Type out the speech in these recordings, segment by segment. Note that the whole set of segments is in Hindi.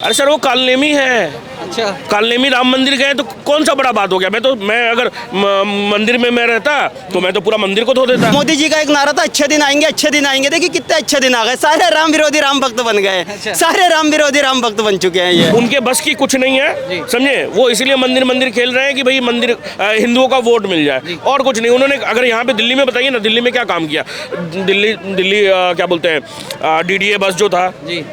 अरे सर वो कालनेमी है। अच्छा, कालनेमी राम मंदिर गए तो कौन सा बड़ा बात हो गया। मैं अगर मंदिर में मैं रहता तो मैं तो पूरा मंदिर को धो देता। मोदी जी का एक नारा था, अच्छे दिन आएंगे अच्छे दिन आएंगे। देखिए कितने अच्छे दिन आ गए, सारे राम विरोधी राम भक्त बन गए। अच्छा। सारे राम विरोधी राम भक्त बन चुके हैं ये। उनके बस की कुछ नहीं है, समझे। वो इसलिए मंदिर मंदिर खेल रहे हैं कि भाई मंदिर हिंदुओं का वोट मिल जाए और कुछ नहीं। उन्होंने अगर यहाँ पे दिल्ली में बताइए ना, दिल्ली में क्या काम किया। दिल्ली क्या बोलते हैं, डीडीए बस जो था जी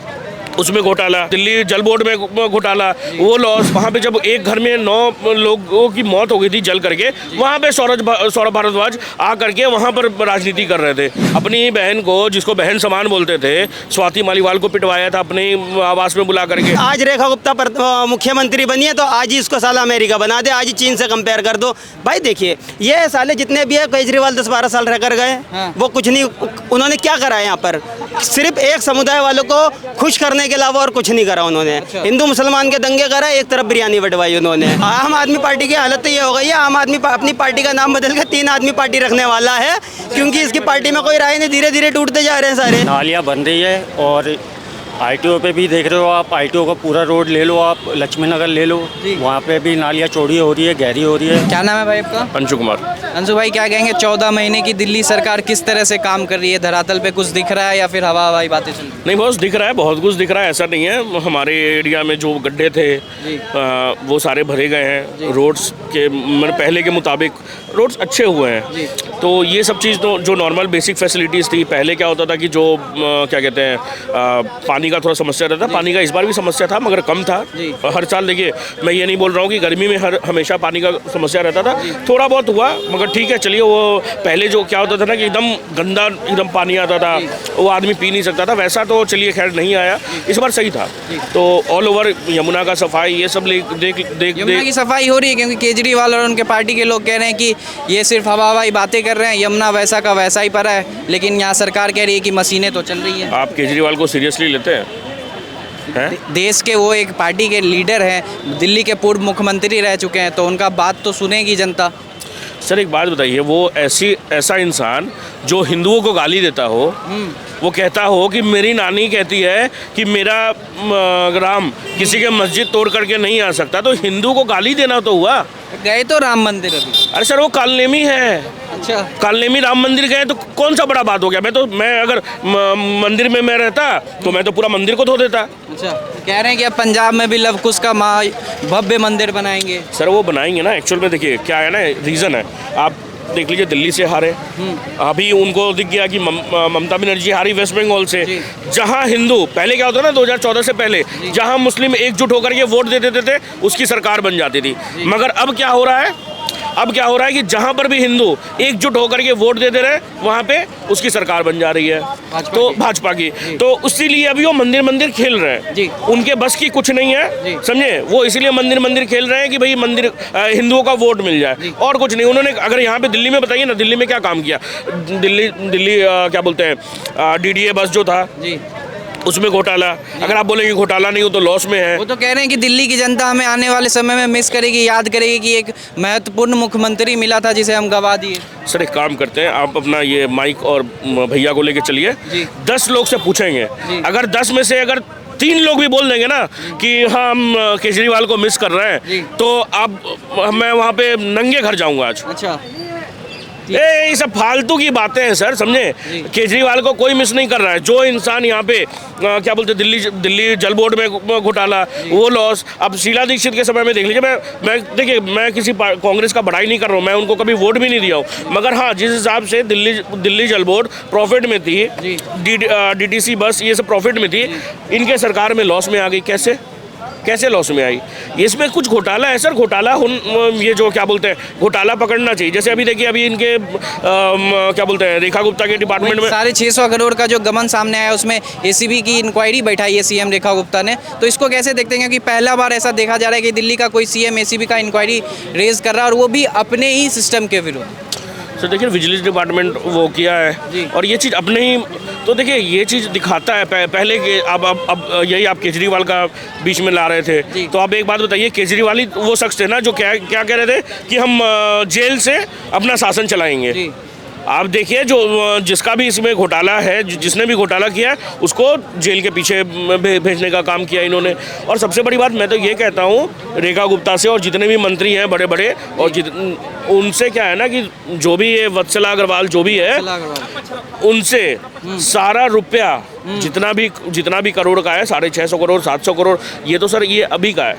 उसमें घोटाला, दिल्ली जल बोर्ड में घोटाला, वो लॉस। वहाँ पे जब एक घर में 9 लोगों की मौत हो गई थी जल करके, वहाँ पे सौरभ भारद्वाज आ करके वहाँ पर राजनीति कर रहे थे। अपनी बहन को, जिसको बहन समान बोलते थे, स्वाति मालीवाल को पिटवाया था अपने आवास में बुला करके। आज रेखा गुप्ता मुख्यमंत्री बनी है तो आज ही इसको साला अमेरिका बना दे, आज ही चीन से कंपेयर कर दो। भाई देखिए ये साले जितने भी है, केजरीवाल 10-12 साल रह कर गए, वो कुछ नहीं। उन्होंने क्या करा है यहाँ पर, सिर्फ एक समुदाय वालों को खुश करने के अलावा और कुछ नहीं करा उन्होंने। हिंदू मुसलमान के दंगे करा, एक तरफ बिरयानी बंटवाई उन्होंने। आम आदमी पार्टी की हालत तो ये हो गई है, आम आदमी अपनी पार्टी का नाम बदल के 3 आदमी पार्टी रखने वाला है, क्योंकि इसकी पार्टी में कोई राय नहीं। धीरे धीरे टूटते जा रहे हैं सारे। नालियाँ बन रही है और आईटीओ पे भी देख रहे हो आप, आईटीओ का पूरा रोड ले लो आप, लक्ष्मी नगर ले लो, वहाँ पे भी नालियाँ चौड़ी हो रही है, गहरी हो रही है। क्या नाम है भाई आपका? अंशु कुमार। अंशु भाई, क्या कहेंगे 14 महीने की दिल्ली सरकार किस तरह से काम कर रही है? धरातल पे कुछ दिख रहा है या फिर हवा हवाई बातें चल रही है? नहीं, बहुत दिख रहा है, बहुत कुछ दिख रहा है। ऐसा नहीं है, हमारे एरिया में जो गड्ढे थे वो सारे भरे गए हैं। रोड्स के पहले के मुताबिक रोड्स अच्छे हुए हैं। तो ये सब चीज़ तो जो नॉर्मल बेसिक फैसिलिटीज़ थी, पहले क्या होता था कि जो क्या कहते हैं, पानी का थोड़ा समस्या रहता था। पानी का इस बार भी समस्या था मगर कम था। हर साल देखिए, मैं ये नहीं बोल रहा हूँ कि गर्मी में हमेशा पानी का समस्या रहता था, थोड़ा बहुत हुआ मगर ठीक है। चलिए, वो पहले जो क्या होता था ना कि एकदम गंदा एकदम पानी आता था, वो आदमी पी नहीं सकता था, वैसा तो चलिए खैर नहीं आया। इस बार सही था। तो ऑल ओवर यमुना का सफाई, ये सब देख यमुना की सफाई हो रही है, क्योंकि केजरीवाल और उनके पार्टी के लोग कह रहे हैं कि ये सिर्फ हवा हवाई बातें कर रहे हैं, यमुना वैसा का वैसा ही पड़ा है। लेकिन यहाँ सरकार कह रही है कि मशीनें तो चल रही हैं। आप केजरीवाल को सीरियसली लेते हैं? देश के वो एक पार्टी के लीडर हैं, दिल्ली के पूर्व मुख्यमंत्री रह चुके हैं, तो उनका बात तो सुनेगी जनता। सर एक बात बताइए, वो ऐसा इंसान जो हिंदुओं को गाली देता हो, वो कहता हो कि मेरी नानी कहती है कि मेरा राम किसी के मस्जिद तोड़ करके नहीं आ सकता, तो हिंदू को गाली देना तो हुआ। गए तो राम मंदिर अभी? अरे सर वो कालनेमी है। अच्छा, कालनेमी राम मंदिर गए तो कौन सा बड़ा बात हो गया। मैं अगर मंदिर में मैं रहता तो मैं तो पूरा मंदिर को धो देता। अच्छा, कह रहे हैं कि अब पंजाब में भी लव कुश का भव्य मंदिर बनाएंगे। सर वो बनाएंगे ना, एक्चुअल में देखिए क्या है ना, रीज़न है। आप देख लीजिए, दिल्ली से हारे, अभी उनको दिख गया कि ममता बनर्जी हारी वेस्ट बंगाल से। जहां हिंदू, पहले क्या होता ना 2014 से पहले, जहां मुस्लिम एकजुट होकर के वोट दे देते थे, उसकी सरकार बन जाती थी। मगर अब क्या हो रहा है, कि जहां पर भी हिंदू एकजुट होकर के वोट दे दे रहे हैं, वहां पे उसकी सरकार बन जा रही है, तो भाजपा की। तो इसीलिए अभी वो मंदिर खेल रहे हैं। उनके बस की कुछ नहीं है, समझे। वो इसीलिए मंदिर खेल रहे हैं कि भाई मंदिर हिंदुओं का वोट मिल जाए और कुछ नहीं। उन्होंने अगर यहाँ पे दिल्ली में बताइए ना, दिल्ली में क्या काम किया। दिल्ली क्या बोलते हैं, डीडीए बस जो था उसमें घोटाला। अगर आप बोलेंगे घोटाला नहीं हो तो लॉस में है। वो तो कह रहे हैं कि दिल्ली की जनता हमें आने वाले समय में मिस करेगी, याद करेगी कि एक महत्वपूर्ण मुख्यमंत्री मिला था जिसे हम गवा दिए। सर एक काम करते हैं, आप अपना ये माइक और भैया को लेके चलिए, 10 लोग से पूछेंगे। अगर 10 में से अगर 3 लोग भी बोल देंगे ना कि हाँ हम केजरीवाल को मिस कर रहे हैं, तो मैं वहाँ पे नंगे घर जाऊँगा आज। अच्छा, ये सब फालतू की बातें हैं सर, समझे। केजरीवाल को कोई मिस नहीं कर रहा है। जो इंसान यहाँ पे क्या बोलते हैं, दिल्ली जल बोर्ड में घोटाला, वो लॉस। अब शीला दीक्षित के समय में देख लीजिए, देखिए मैं किसी कांग्रेस का बड़ाई नहीं कर रहा हूँ, मैं उनको कभी वोट भी नहीं दिया हूँ, मगर हाँ जिस हिसाब से दिल्ली जल बोर्ड प्रॉफिट में थी, डीटीसी बस ये सब प्रॉफिट में थी, इनके सरकार में लॉस में आ गई। कैसे लॉस में आई? इसमें कुछ घोटाला है सर। घोटाला ये जो क्या बोलते हैं, घोटाला पकड़ना चाहिए। जैसे अभी देखिए, अभी इनके क्या बोलते हैं, रेखा गुप्ता के डिपार्टमेंट में 650 करोड़ का जो गबन सामने आया, उसमें एसीबी की इंक्वायरी बैठाई है सीएम रेखा गुप्ता ने। तो इसको कैसे देखते हैं, क्योंकि पहला बार ऐसा देखा जा रहा है कि दिल्ली का कोई सीएम एसीबी का इंक्वायरी रेज कर रहा है, और वो भी अपने ही सिस्टम के विरुद्ध। सर देखिए, विजिलेंस डिपार्टमेंट वो किया है और ये चीज़ अपने ही, तो देखिए ये चीज़ दिखाता है पहले कि अब यही आप केजरीवाल का बीच में ला रहे थे। तो आप एक बात बताइए, केजरीवाल ही वो शख्स थे ना जो क्या कह रहे थे कि हम जेल से अपना शासन चलाएंगे। आप देखिए जो जिसका भी इसमें घोटाला है, जिसने भी घोटाला किया है उसको जेल के पीछे भेजने का काम किया इन्होंने। और सबसे बड़ी बात मैं तो ये कहता हूँ रेखा गुप्ता से और जितने भी मंत्री हैं बड़े बड़े और उनसे क्या है ना कि जो भी ये वत्सला अग्रवाल जो भी है उनसे सारा रुपया जितना भी करोड़ का है 650 करोड़ 700 करोड़ ये तो सर ये अभी का है,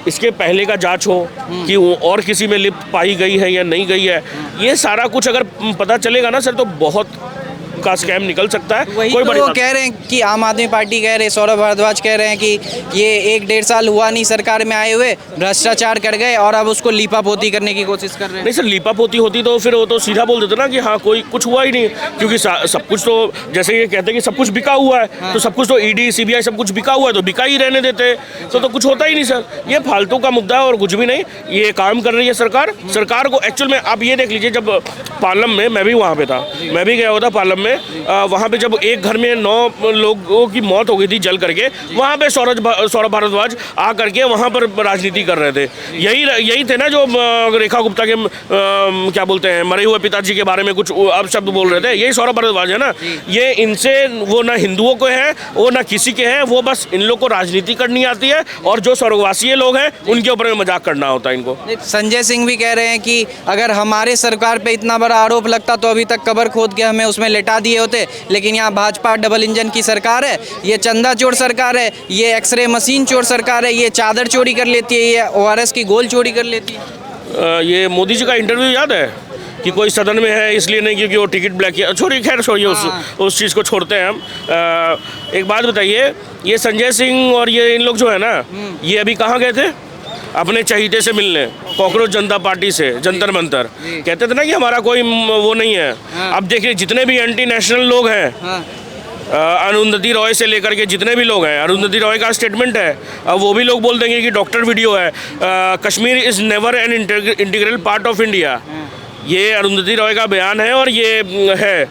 इसके पहले का जांच हो कि वो और किसी में लिप्त पाई गई है या नहीं गई है, ये सारा कुछ अगर पता चलेगा ना सर तो बहुत का स्कैम निकल सकता है। वही कोई तो बड़ी वो बात कह रहे हैं कि आम आदमी पार्टी कह रहे हैं, सौरभ भारद्वाज कह रहे हैं कि ये 1-1.5 साल हुआ नहीं सरकार में आए हुए, भ्रष्टाचार कर गए और अब उसको लीपापोती करने की कोशिश कर रहे हैं। नहीं सर लीपापोती होती तो फिर वो तो सीधा बोल देते ना कि हाँ कोई कुछ हुआ ही नहीं, क्योंकि सब कुछ तो जैसे ये कहते हैं कि सब कुछ बिका हुआ है तो सब कुछ तो ईडी सीबीआई सब कुछ बिका हुआ है तो बिका ही रहने देते तो कुछ होता ही नहीं सर। ये फालतू का मुद्दा है और कुछ भी नहीं। ये काम कर रही है सरकार को एक्चुअल में आप ये देख लीजिए जब पार्लम में मैं भी वहाँ पे था, मैं भी गया हुआ था पार्लम में, वहाँ पे जब एक घर में 9 लोगों की मौत हो गई थी जल करके, वहाँ पे सौरभ भारद्वाज आ करके वहाँ पर राजनीति कर रहे थे। यही थे ना जो रेखा गुप्ता के क्या बोलते हैं मरे हुए पिताजी के बारे में कुछ अपशब्द बोल रहे थे, यही सौरभ भारद्वाज है ना। ये इनसे वो ना हिंदुओं को है वो ना किसी के हैं, वो बस इन लोग को राजनीति करनी आती है और जो स्वर्गवासी लोग हैं उनके ऊपर में मजाक करना होता है इनको। संजय सिंह भी कह रहे हैं कि अगर हमारे सरकार पे इतना बड़ा आरोप लगता तो अभी तक कब्र खोद के हमें उसमें लेटा दिए होते, लेकिन यहाँ भाजपा डबल इंजन की सरकार है, ये चंदा चोर सरकार है, ये एक्सरे मशीन चोर सरकार है, ये चादर चोरी कर लेती है, ये ORS की गोल चोरी कर लेती है। ये मोदी जी का इंटरव्यू याद है कि कोई सदन में है इसलिए नहीं क्योंकि वो टिकट ब्लैक किया, छोड़िए उस चीज़ को छोड़ते हैं हम। एक बात बताइए, ये संजय सिंह और ये इन लोग जो है ना ये अभी कहाँ गए थे अपने चहीते से मिलने, कॉकरोच जनता पार्टी से जंतर मंतर, कहते थे ना कि हमारा कोई वो नहीं है। अब देखिए जितने भी एंटी नेशनल लोग हैं अरुंधति रॉय से लेकर के जितने भी लोग हैं, अरुंधति रॉय का स्टेटमेंट है, अब वो भी लोग बोल देंगे कि डॉक्टर वीडियो है, Kashmir is never an integral part of India, ये अरुंधति रॉय का बयान है और ये है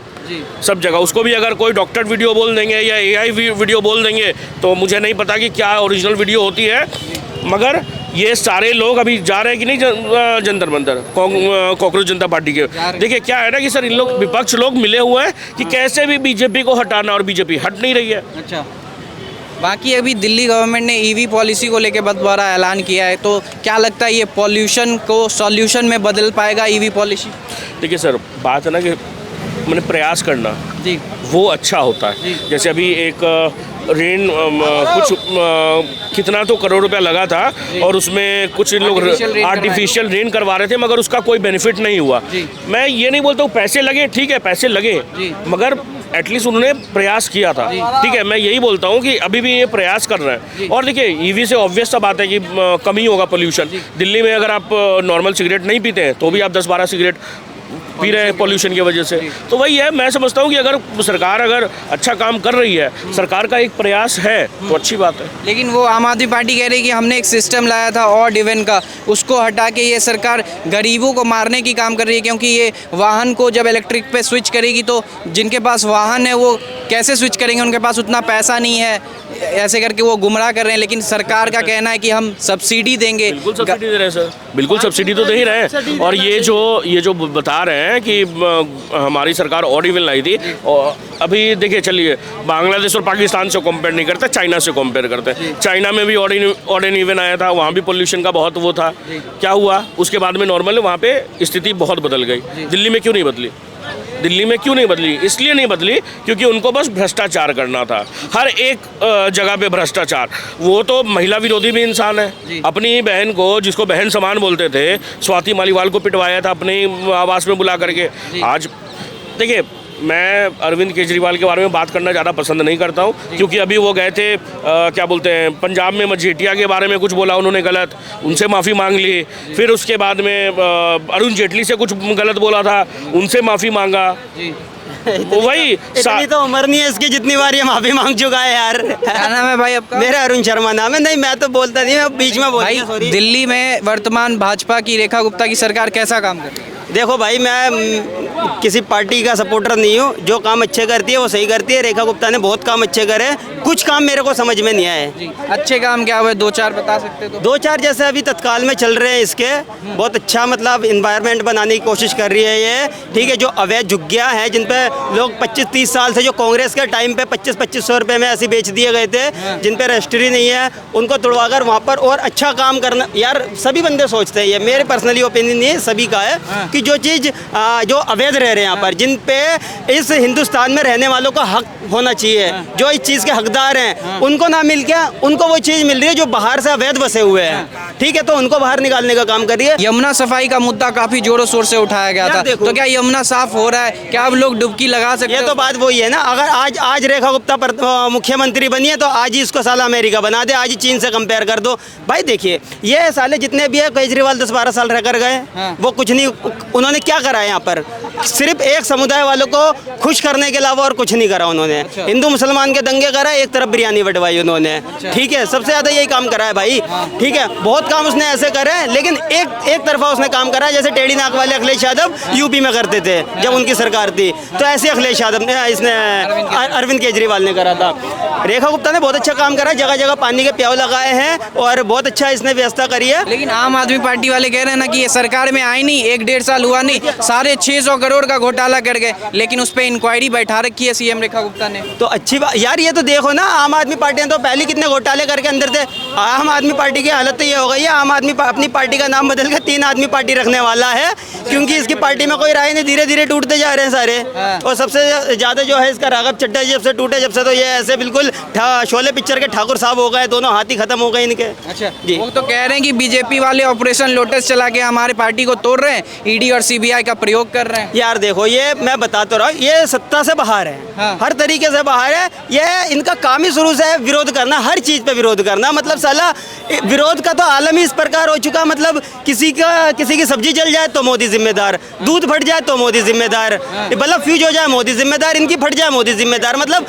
सब जगह। उसको भी अगर कोई डॉक्टर वीडियो बोल देंगे या AI वीडियो बोल देंगे तो मुझे नहीं पता कि क्या ओरिजिनल वीडियो होती है, मगर ये सारे लोग अभी जा रहे हैं कि नहीं जंतर मंतर कॉकरोच जनता पार्टी के। देखिए क्या है ना कि सर इन लोग विपक्ष लोग मिले हुए हैं कि कैसे भी बीजेपी को हटाना और बीजेपी हट नहीं रही है। अच्छा, बाकी अभी दिल्ली गवर्नमेंट ने EV पॉलिसी को लेकर बहुत बड़ा ऐलान किया है, तो क्या लगता है ये पॉल्यूशन को सॉल्यूशन में बदल पाएगा EV पॉलिसी? देखिए सर बात है ना कि मैंने प्रयास करना जी वो अच्छा होता है। जैसे अभी एक रेन कुछ कितना तो करोड़ रुपया लगा था और उसमें कुछ इन लोग आर्टिफिशियल रेन करवा रहे थे मगर उसका कोई बेनिफिट नहीं हुआ। मैं ये नहीं बोलता हूँ पैसे लगे, ठीक है पैसे लगे, मगर एटलीस्ट उन्होंने प्रयास किया था, ठीक है। मैं यही बोलता हूँ कि अभी भी ये प्रयास कर रहे हैं। और देखिए EV से ऑब्वियस सा बात है कि कम ही होगा पोल्यूशन। दिल्ली में अगर आप नॉर्मल सिगरेट नहीं पीते हैं तो भी आप 10-12 सिगरेट पी रहे हैं पोल्यूशन की वजह से। तो वही है, मैं समझता हूँ कि अगर सरकार अगर अच्छा काम कर रही है, सरकार का एक प्रयास है तो अच्छी बात है। लेकिन वो आम आदमी पार्टी कह रही है कि हमने एक सिस्टम लाया था ऑड इवन का, उसको हटा के ये सरकार गरीबों को मारने की काम कर रही है, क्योंकि ये वाहन को जब इलेक्ट्रिक पे स्विच करेगी तो जिनके पास वाहन है वो कैसे स्विच करेंगे, उनके पास उतना पैसा नहीं है, ऐसे करके वो गुमराह कर रहे हैं। लेकिन सरकार का कहना है कि हम सब्सिडी देंगे। बिल्कुल सब्सिडी दे रहे हैं सर, बिल्कुल सब्सिडी तो दे ही रहे हैं। और ये जो बता रहे हैं कि हमारी सरकार ऑड इवन लाई थी, और अभी देखिए चलिए बांग्लादेश और पाकिस्तान से कंपेयर नहीं करते, चाइना से कंपेयर करते हैं। चाइना में भी ऑड एंड इवन आया था, वहाँ भी पोल्यूशन का बहुत वो था, क्या हुआ उसके बाद में नॉर्मल वहाँ पे स्थिति बहुत बदल गई। दिल्ली में क्यों नहीं बदली? दिल्ली में क्यों नहीं बदली? इसलिए नहीं बदली क्योंकि उनको बस भ्रष्टाचार करना था, हर एक जगह पे भ्रष्टाचार। वो तो महिला विरोधी भी इंसान है। अपनी बहन को, जिसको बहन समान बोलते थे, स्वाति मालीवाल को पिटवाया था अपने आवास में बुला करके। आज देखिए मैं अरविंद केजरीवाल के बारे में बात करना ज़्यादा पसंद नहीं करता हूँ, क्योंकि अभी वो गए थे क्या बोलते हैं पंजाब में मजीठिया के बारे में कुछ बोला उन्होंने गलत, उनसे माफ़ी मांग ली। फिर उसके बाद में अरुण जेटली से कुछ गलत बोला था, उनसे माफ़ी मांगा। वो वही इतनी तो उम्र नहीं है इसकी जितनी बार ये माफी मांग चुका है यार। क्या नाम है भाई आपका? मेरा अरुण शर्मा नाम है। नहीं मैं तो बोलता नहीं, मैं बीच में बोल भाई सॉरी। दिल्ली में वर्तमान भाजपा की रेखा गुप्ता की सरकार कैसा काम कर रही है? देखो भाई मैं किसी पार्टी का सपोर्टर नहीं हूँ। जो काम अच्छे करती है वो सही करती है। रेखा गुप्ता ने बहुत काम अच्छे करे, कुछ काम मेरे को समझ में नहीं आए। जी, अच्छे काम क्या हुए, दो चार बता सकते तो? 2-4 जैसे अभी तत्काल में चल रहे हैं इसके, बहुत अच्छा मतलब इन्वायरमेंट बनाने की कोशिश कर रही है ये, ठीक है। जो अवैध झुग्गियाँ हैं जिन पे लोग 25-30 साल से, जो कांग्रेस के टाइम पे 25-2500 रुपये में ऐसे बेच दिए गए थे, जिन पे रजिस्ट्री नहीं है, उनको तुड़वाकर वहाँ पर और अच्छा काम करना। यार सभी बंदे सोचते हैं, ये मेरे पर्सनली ओपिनियन नहीं है, सभी का है कि जो चीज़ जो अवैध रह रहे हैं यहाँ पर, जिन पे इस हिंदुस्तान में रहने वालों का हक होना चाहिए, जो इस चीज़ के हकदार हैं, उनको ना मिल के उनको वो चीज़ मिल रही है जो बाहर से अवैध बसे हुए हैं, ठीक है। तो उनको बाहर निकालने का काम कर रही है। यमुना सफाई का मुद्दा काफी जोरों शोर से उठाया गया था, तो क्या यमुना साफ हो रहा है? क्या अब लोग डुबकी लगा सकते हैं? ये तो बात वही है ना, अगर आज रेखा गुप्ता मुख्यमंत्री बनी है तो आज ही इसको साला अमेरिका बना दे, आज ही चीन से कंपेयर कर दो। भाई देखिए, ये साले जितने भी है, केजरीवाल 10-12 साल रह कर गए, वो कुछ नहीं, उन्होंने क्या करा है यहाँ पर? सिर्फ एक समुदाय वालों को खुश करने के अलावा और कुछ नहीं करा उन्होंने। हिंदू मुसलमान के दंगे करा, एक तरफ बिरयानी बंटवाई उन्होंने, ठीक है। सबसे ज्यादा यही काम करा है भाई, ठीक है। बहुत काम उसने ऐसे करे, लेकिन एक तरफा उसने काम करा, जैसे टेढ़ी नाक वाले अखिलेश यादव यूपी में करते थे जब उनकी सरकार थी, तो ऐसे अखिलेश यादव ने, इसने अरविंद केजरीवाल ने करा था। रेखा गुप्ता ने बहुत अच्छा काम करा, जगह जगह पानी के प्याव लगाए हैं और बहुत अच्छा इसने व्यवस्था करी है। लेकिन आम आदमी पार्टी वाले कह रहे हैं ना कि ये सरकार में आई नहीं, 1-1.5 साल हुआ नहीं, 650 करोड़ का घोटाला कर गए, लेकिन उस पर इंक्वायरी बैठा रखी है सीएम रेखा गुप्ता ने। तो अच्छी बात यार, ये तो देखो ना, आम आदमी पार्टी ने तो पहले कितने घोटाले करके अंदर थे। आम आदमी पार्टी की हालत तो ये हो गई है, आम आदमी अपनी पार्टी का नाम बदल के 3 आदमी पार्टी रखने वाला है, क्योंकि इसकी पार्टी में कोई राय नहीं, धीरे धीरे टूटते जा रहे हैं सारे। और सबसे ज्यादा जो है इसका राघव चड्ढा जब से टूटे, जब से तो ये ऐसे बिल्कुल शोले पिक्चर के ठाकुर साहब हो गए, दोनों हाथी खत्म हो गए इनके। अच्छा जी, वो तो कह रहे हैं कि बीजेपी वाले ऑपरेशन लोटस चला के हमारे पार्टी को तोड़ रहे हैं, ईडी और सीबीआई का प्रयोग कर रहे हैं। यार देखो, ये मैं बता तो रहा हूँ, ये सत्ता से बाहर है, हर तरीके से बाहर है। ये इनका काम ही शुरू से है विरोध करना, हर चीज पे विरोध करना। मतलब साला विरोध का तो आलम ही इस प्रकार हो चुका, मतलब किसी की सब्जी जल जाए तो मोदी जिम्मेदार, दूध फट जाए तो मोदी जिम्मेदार, बल्ब फ्यूज हो जाए मोदी जिम्मेदार, इनकी फट जाए मोदी जिम्मेदार, मतलब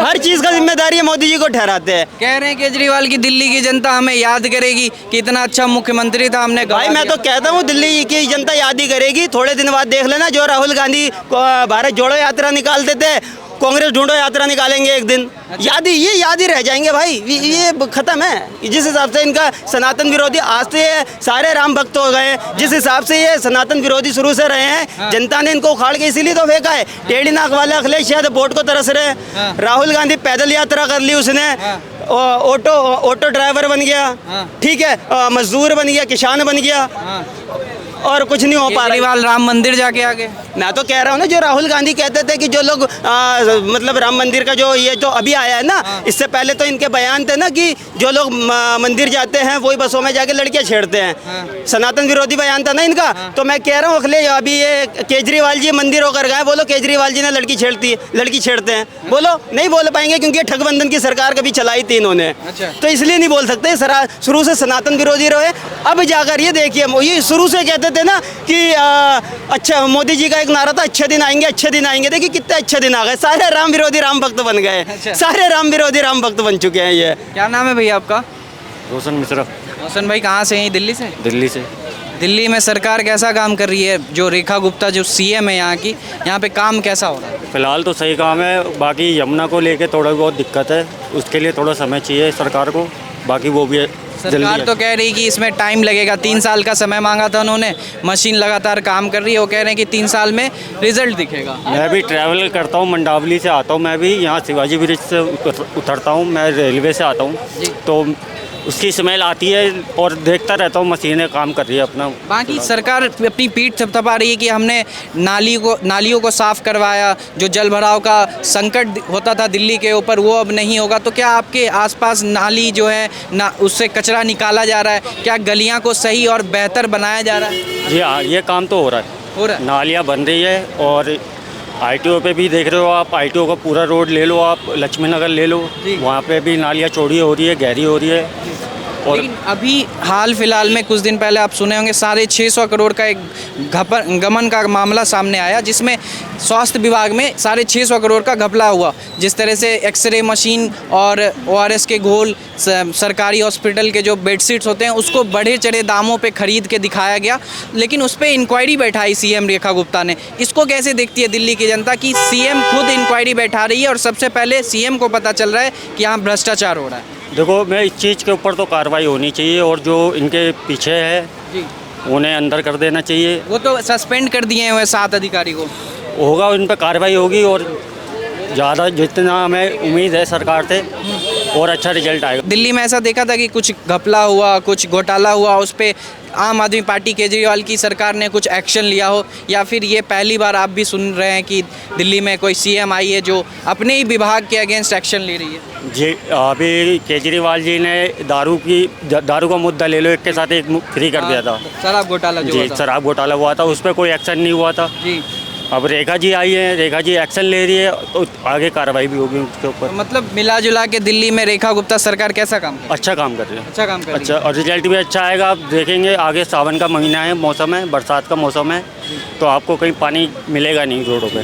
हर चीज का जिम्मेदारी है मोदी जी को ठहराते हैं। कह रहे हैं केजरीवाल की दिल्ली की जनता हमें याद करेगी कि इतना अच्छा मुख्यमंत्री था, हमने भाई मैं तो कहता हूँ दिल्ली की जनता याद ही करेगी। थोड़े दिन बाद देख लेना, जो राहुल गांधी भारत जोड़ो यात्रा निकालते थे, कांग्रेस ढूंढो यात्रा निकालेंगे एक दिन। ये याद ही रह जाएंगे भाई, ये खत्म है। जिस हिसाब से इनका सनातन विरोधी, आज से ये सारे राम भक्त हो गए, जिस हिसाब से ये सनातन विरोधी शुरू से रहे हैं, जनता ने इनको उखाड़ के इसीलिए तो फेंका है। टेढ़ी नाक वाले अखिलेश यादव वोट को तरस रहे, राहुल गांधी पैदल यात्रा कर ली उसने, ऑटो ड्राइवर बन गया, ठीक है, मजदूर बन गया, किसान बन गया, और कुछ नहीं हो पा रहा। केजरीवाल राम मंदिर जाके आगे। मैं तो कह रहा हूँ ना, जो राहुल गांधी कहते थे कि जो लोग मतलब राम मंदिर का जो ये जो अभी आया है ना, इससे पहले तो इनके बयान थे ना कि जो लोग मंदिर जाते हैं वही बसों में जाके लड़कियां छेड़ते हैं, सनातन विरोधी बयान था ना इनका। तो मैं कह रहा हूँ अखिलेश, अभी ये केजरीवाल जी मंदिर होकर गए, बोलो केजरीवाल जी ने लड़की छेड़ते हैं, बोलो नहीं बोल पाएंगे, क्योंकि ये ठगबंधन की सरकार कभी चलाई थी इन्होंने, तो इसलिए नहीं बोल सकते। शुरू से सनातन विरोधी रहे, अब जाकर ये देखिए, ये शुरू से कहते थे ना कि अच्छा, मोदी जी का एक नारा था, अच्छे दिन आएंगे, अच्छे दिन आएंगे। देखिए कितने अच्छे दिन आ गए, सारे राम विरोधी राम भक्त बन गए। अच्छा। सारे राम विरोधी राम भक्त बन चुके हैं। ये क्या नाम है भैया आपका? रोशन मिश्रा। रोशन भाई कहाँ से हैं? दिल्ली से। दिल्ली से। दिल्ली में सरकार कैसा काम कर रही है? जो रेखा गुप्ता जो सीएम है यहाँ की, यहाँ पे काम कैसा हो रहा है? फिलहाल तो सही काम है, बाकी यमुना को लेके थोड़ा बहुत दिक्कत है, उसके लिए थोड़ा समय चाहिए सरकार को, बाकी वो भी सरकार तो कह रही कि इसमें टाइम लगेगा, 3 साल का समय मांगा था उन्होंने, मशीन लगातार काम कर रही है, वो कह रहे हैं कि 3 साल में रिजल्ट दिखेगा। मैं भी ट्रैवल करता हूँ, मंडावली से आता हूँ, मैं भी यहाँ शिवाजी ब्रिज से उतरता हूँ, मैं रेलवे से आता हूँ, तो उसकी स्मेल आती है और देखता रहता हूँ मशीनें काम कर रही है अपना। बाकी सरकार अपनी पीठ थपथपा रही है कि हमने नालियों को साफ़ करवाया, जो जल भराव का संकट होता था दिल्ली के ऊपर वो अब नहीं होगा। तो क्या आपके आसपास नाली जो है ना, उससे कचरा निकाला जा रहा है? क्या गलियाँ को सही और बेहतर बनाया जा रहा है? जी हाँ, ये काम तो हो रहा है, नालियाँ बन रही है। और ITO पे भी देख रहे हो आप, ITO का पूरा रोड ले लो आप, लक्ष्मी नगर ले लो, वहाँ पे भी नालियाँ चौड़ी हो रही है, गहरी हो रही है। और लेकिन अभी हाल फिलहाल में कुछ दिन पहले आप सुने होंगे 650 करोड़ का एक गमन का मामला सामने आया, जिसमें स्वास्थ्य विभाग में 650 करोड़ का घपला हुआ। जिस तरह से एक्सरे मशीन और ORS के घोल सरकारी हॉस्पिटल के जो बेडशीट्स होते हैं उसको बढ़े चढ़े दामों पे खरीद के दिखाया गया, लेकिन उस पर इंक्वायरी बैठाई सीएम रेखा गुप्ता ने। इसको कैसे देखती है दिल्ली की जनता कि सीएम खुद इंक्वायरी बैठा रही है और सबसे पहले सीएम को पता चल रहा है कि यहाँ भ्रष्टाचार हो रहा है? देखो, मैं इस चीज़ के ऊपर तो कार्रवाई होनी चाहिए और जो इनके पीछे है जी, उन्हें अंदर कर देना चाहिए। वो तो सस्पेंड कर दिए हुए 7 अधिकारी को। होगा, उन पर कार्रवाई होगी और ज़्यादा जितना हमें उम्मीद है सरकार से और अच्छा रिजल्ट आएगा। दिल्ली में ऐसा देखा था कि कुछ घपला हुआ, कुछ घोटाला हुआ, उस पर आम आदमी पार्टी केजरीवाल की सरकार ने कुछ एक्शन लिया हो, या फिर ये पहली बार आप भी सुन रहे हैं कि दिल्ली में कोई सीएम आई है जो अपने ही विभाग के अगेंस्ट एक्शन ले रही है? जी, अभी केजरीवाल जी ने दारू का मुद्दा ले लो, एक के साथ एक फ्री कर दिया था। शराब घोटाला जो जी, हुआ था। शराब घोटाला हुआ था, उस पर कोई एक्शन नहीं हुआ था। जी, अब रेखा जी आई है, रेखा जी एक्शन ले रही है तो आगे कार्रवाई भी होगी उसके ऊपर। मतलब मिला जुला के दिल्ली में रेखा गुप्ता सरकार कैसा काम कर? अच्छा काम कर रही है। अच्छा काम कर रही अच्छा, और रिजल्ट भी अच्छा आएगा। आप देखेंगे आगे सावन का महीना है, मौसम है, बरसात का मौसम है, तो आपको कहीं पानी मिलेगा नहीं रोडों पे।